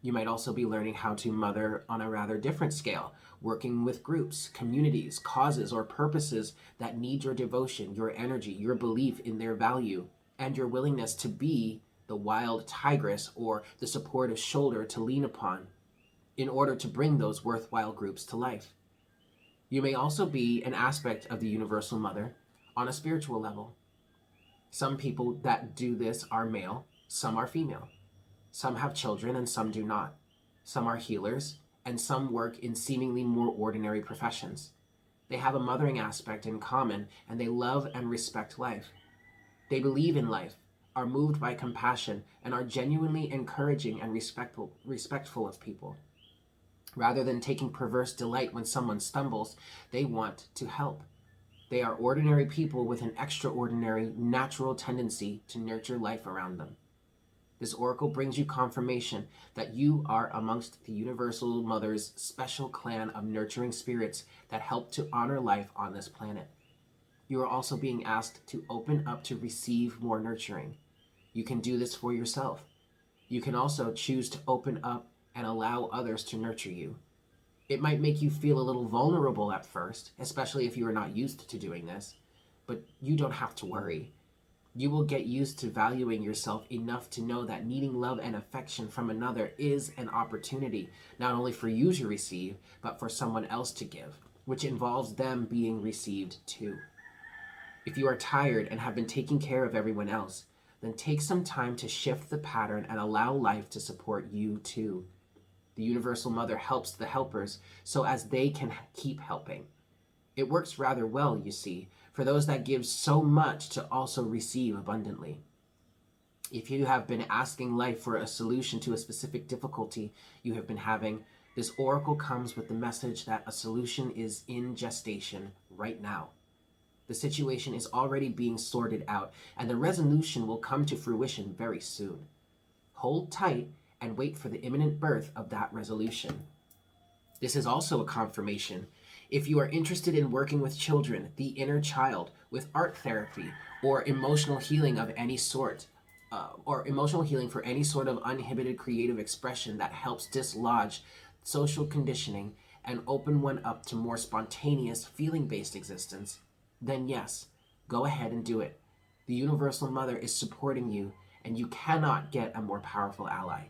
A: You might also be learning how to mother on a rather different scale, working with groups, communities, causes, or purposes that need your devotion, your energy, your belief in their value, and your willingness to be the wild tigress or the supportive shoulder to lean upon in order to bring those worthwhile groups to life. You may also be an aspect of the Universal Mother on a spiritual level. Some people that do this are male, some are female. Some have children and some do not. Some are healers, and some work in seemingly more ordinary professions. They have a mothering aspect in common, and they love and respect life. They believe in life, are moved by compassion, and are genuinely encouraging and respectful of people. Rather than taking perverse delight when someone stumbles, they want to help. They are ordinary people with an extraordinary, natural tendency to nurture life around them. This oracle brings you confirmation that you are amongst the Universal Mother's special clan of nurturing spirits that help to honor life on this planet. You are also being asked to open up to receive more nurturing. You can do this for yourself. You can also choose to open up and allow others to nurture you. It might make you feel a little vulnerable at first, especially if you are not used to doing this, but you don't have to worry. You will get used to valuing yourself enough to know that needing love and affection from another is an opportunity, not only for you to receive, but for someone else to give, which involves them being received too. If you are tired and have been taking care of everyone else, then take some time to shift the pattern and allow life to support you too. The Universal Mother helps the helpers so as they can keep helping. It works rather well, you see, for those that give so much to also receive abundantly. If you have been asking life for a solution to a specific difficulty you have been having, this oracle comes with the message that a solution is in gestation right now. The situation is already being sorted out, and the resolution will come to fruition very soon. Hold tight and wait for the imminent birth of that resolution. This is also a confirmation. If you are interested in working with children, the inner child, with art therapy, or emotional healing of any sort, or emotional healing for any sort of uninhibited creative expression that helps dislodge social conditioning and open one up to more spontaneous feeling-based existence, then yes, go ahead and do it. The Universal Mother is supporting you, and you cannot get a more powerful ally.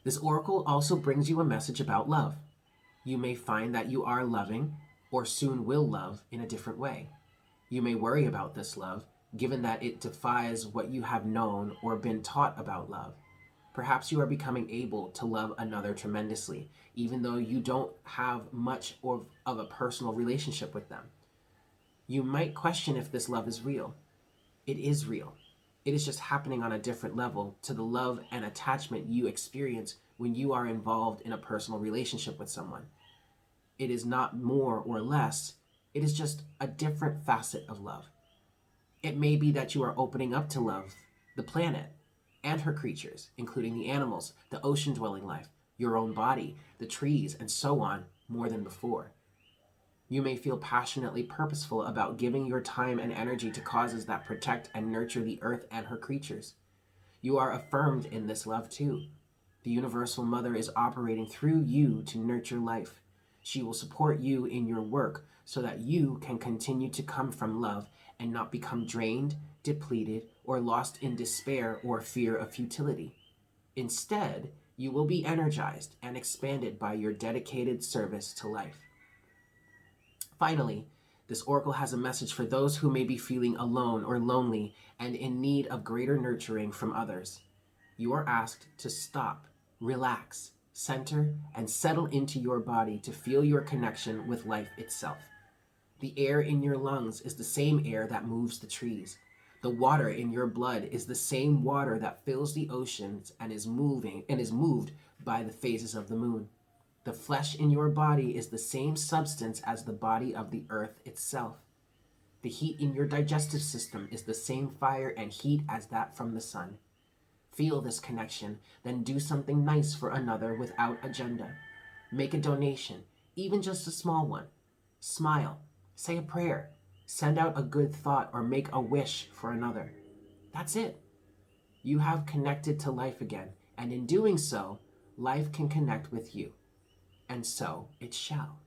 A: This oracle also brings you a message about love. You may find that you are loving, or soon will love, in a different way. You may worry about this love, given that it defies what you have known or been taught about love. Perhaps you are becoming able to love another tremendously, even though you don't have much of a personal relationship with them. You might question if this love is real. It is real. It is just happening on a different level to the love and attachment you experience when you are involved in a personal relationship with someone. It is not more or less. It is just a different facet of love. It may be that you are opening up to love the planet and her creatures, including the animals, the ocean-dwelling life, your own body, the trees, and so on, more than before. You may feel passionately purposeful about giving your time and energy to causes that protect and nurture the earth and her creatures. You are affirmed in this love too. The Universal Mother is operating through you to nurture life. She will support you in your work so that you can continue to come from love and not become drained, depleted, or lost in despair or fear of futility. Instead, you will be energized and expanded by your dedicated service to life. Finally, this oracle has a message for those who may be feeling alone or lonely and in need of greater nurturing from others. You are asked to stop, relax, center, and settle into your body to feel your connection with life itself. The air in your lungs is the same air that moves the trees. The water in your blood is the same water that fills the oceans and is moved by the phases of the moon. The flesh in your body is the same substance as the body of the earth itself. The heat in your digestive system is the same fire and heat as that from the sun. Feel this connection, then do something nice for another without agenda. Make a donation, even just a small one. Smile, say a prayer, send out a good thought, or make a wish for another. That's it. You have connected to life again, and in doing so, life can connect with you. And so it shall.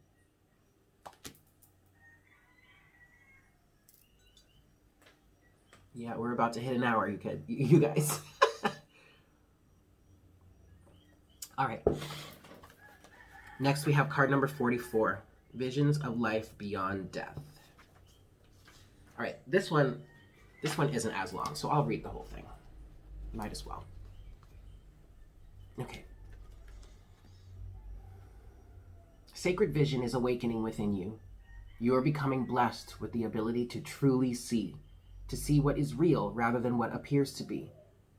A: Yeah, we're about to hit an hour, you guys. All right. Next, we have card number 44, Visions of Life Beyond Death. All right, this one isn't as long, so I'll read the whole thing. Might as well. Okay. Sacred vision is awakening within you. You are becoming blessed with the ability to truly see, to see what is real rather than what appears to be.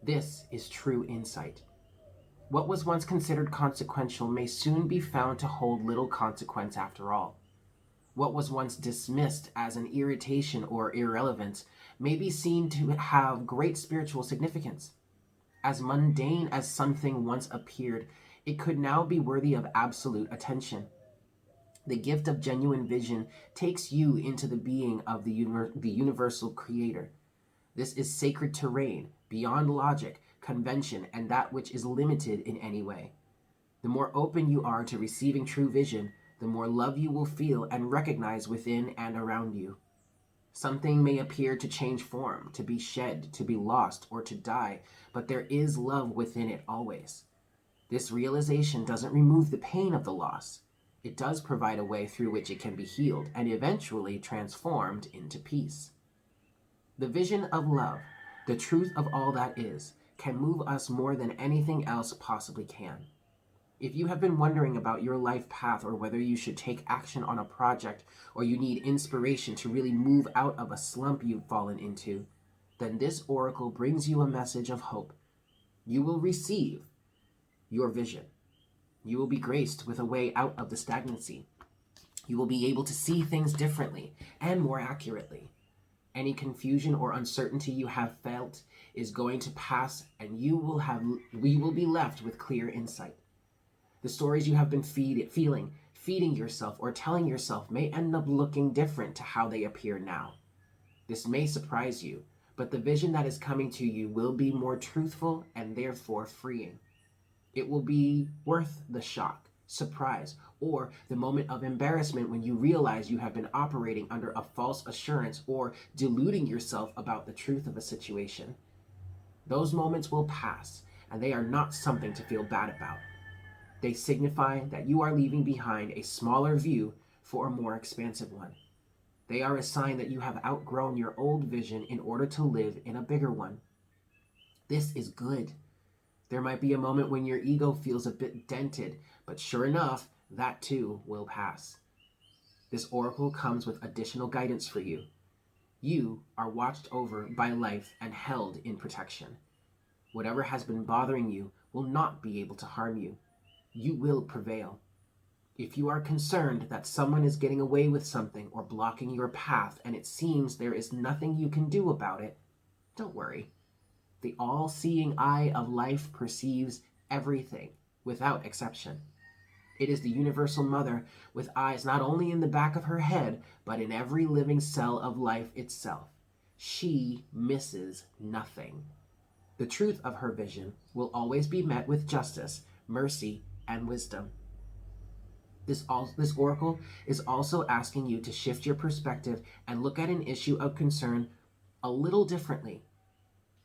A: This is true insight. What was once considered consequential may soon be found to hold little consequence after all. What was once dismissed as an irritation or irrelevance may be seen to have great spiritual significance. As mundane as something once appeared, it could now be worthy of absolute attention. The gift of genuine vision takes you into the being of the universal creator. This is sacred terrain, beyond logic, convention, and that which is limited in any way. The more open you are to receiving true vision, the more love you will feel and recognize within and around you. Something may appear to change form, to be shed, to be lost, or to die, but there is love within it always. This realization doesn't remove the pain of the loss. It does provide a way through which it can be healed and eventually transformed into peace. The vision of love, the truth of all that is, can move us more than anything else possibly can. If you have been wondering about your life path or whether you should take action on a project or you need inspiration to really move out of a slump you've fallen into, then this oracle brings you a message of hope. You will receive your vision. You will be graced with a way out of the stagnancy. You will be able to see things differently and more accurately. Any confusion or uncertainty you have felt is going to pass, and we will be left with clear insight. The stories you have been feeding yourself or telling yourself may end up looking different to how they appear now. This may surprise you, but the vision that is coming to you will be more truthful and therefore freeing. It will be worth the shock, surprise, or the moment of embarrassment when you realize you have been operating under a false assurance or deluding yourself about the truth of a situation. Those moments will pass, and they are not something to feel bad about. They signify that you are leaving behind a smaller view for a more expansive one. They are a sign that you have outgrown your old vision in order to live in a bigger one. This is good. There might be a moment when your ego feels a bit dented, but sure enough, that too will pass. This oracle comes with additional guidance for you. You are watched over by life and held in protection. Whatever has been bothering you will not be able to harm you. You will prevail. If you are concerned that someone is getting away with something or blocking your path and it seems there is nothing you can do about it, don't worry. The all-seeing eye of life perceives everything, without exception. It is the universal mother with eyes not only in the back of her head, but in every living cell of life itself. She misses nothing. The truth of her vision will always be met with justice, mercy, and wisdom. This oracle is also asking you to shift your perspective and look at an issue of concern a little differently.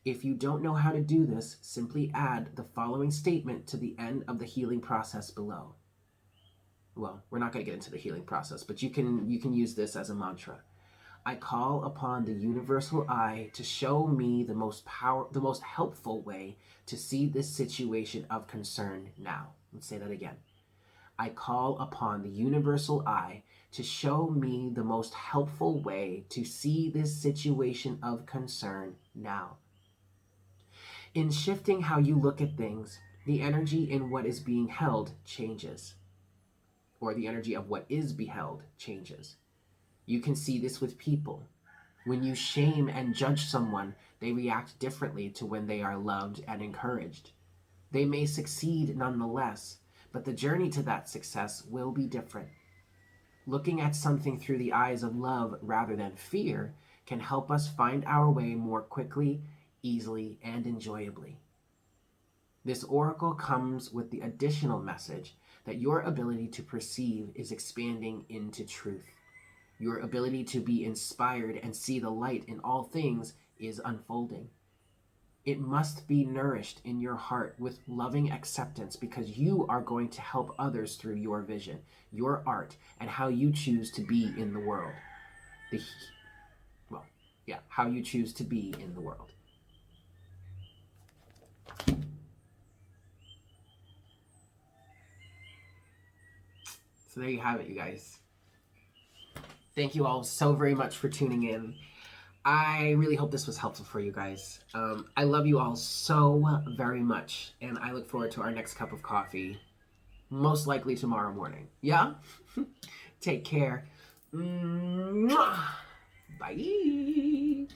A: If you don't know how to do this, simply add the following statement to the end of the healing process below. Well, we're not going to get into the healing process, but you can use this as a mantra. I call upon the universal eye to show me the most helpful way to see this situation of concern now. Let's say that again. I call upon the universal eye to show me the most helpful way to see this situation of concern now. In shifting how you look at things, the energy in what is being held changes. or the energy of what is beheld changes. You can see this with people. When you shame and judge someone, they react differently to when they are loved and encouraged. They may succeed nonetheless, but the journey to that success will be different. Looking at something through the eyes of love rather than fear can help us find our way more quickly, easily, and enjoyably. This oracle comes with the additional message that your ability to perceive is expanding into truth. Your ability to be inspired and see the light in all things is unfolding. It must be nourished in your heart with loving acceptance because you are going to help others through your vision, your art, and how you choose to be in the world. How you choose to be in the world. So there you have it, you guys. Thank you all so very much for tuning in. I really hope this was helpful for you guys. I love you all so very much, and I look forward to our next cup of coffee, most likely tomorrow morning. Yeah? Take care. Mwah! Bye.